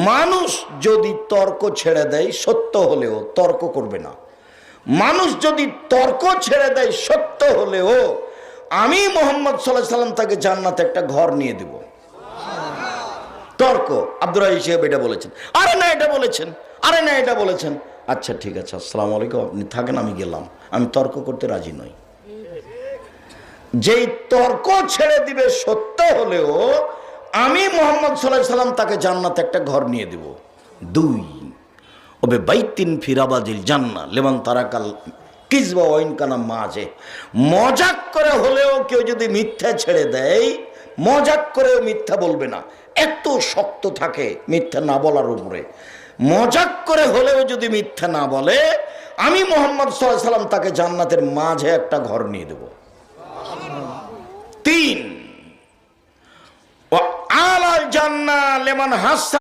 মানুষ যদি তর্ক ছেড়ে দেয় সত্য হলেও তর্ক করবে না। মানুষ যদি তর্ক ছেড়ে দেয় সত্য হলেও আমি মুহাম্মদ সাল্লাল্লাহু আলাইহি সাল্লাম তাকে জান্নাতে একটা ঘর নিয়ে দেব। তর্ক আব্দুর রাহিম সাহেব এটা বলেছেন, আরে না এটা বলেছেন, আরে না এটা বলেছেন, আচ্ছা ঠিক আছে আসসালামু আলাইকুম আপনি থাকেন আমি গেলাম, আমি তর্ক করতে রাজি নই। যেই তর্ক ছেড়ে দিবে সত্য হলেও আমি মুহাম্মদ সাল্লাল্লাহু আলাইহি সাল্লাম তাকে জান্নাতে একটা ঘর নিয়ে দেব। দুই, ওবে বাইতিন ফিরাবাজিল জান্নাহ লিমান তারাকাল কিজবা ওয়া ইন কানা মাযে। মজাক করে হলেও কেউ যদি মিথ্যা ছেড়ে দেয়, মজাক করেও মিথ্যা বলবে না, এত শক্ত থাকে মিথ্যা না বলার উপরে। মজাক করে হলেও যদি মিথ্যা না বলে আমি মুহাম্মদ সাল্লাল্লাহু আলাইহি সাল্লাম তাকে জান্নাতের মাঝে একটা ঘর নিয়ে দেব। তিন, ওয়া আলাল জান্নাহ লিমান হাসা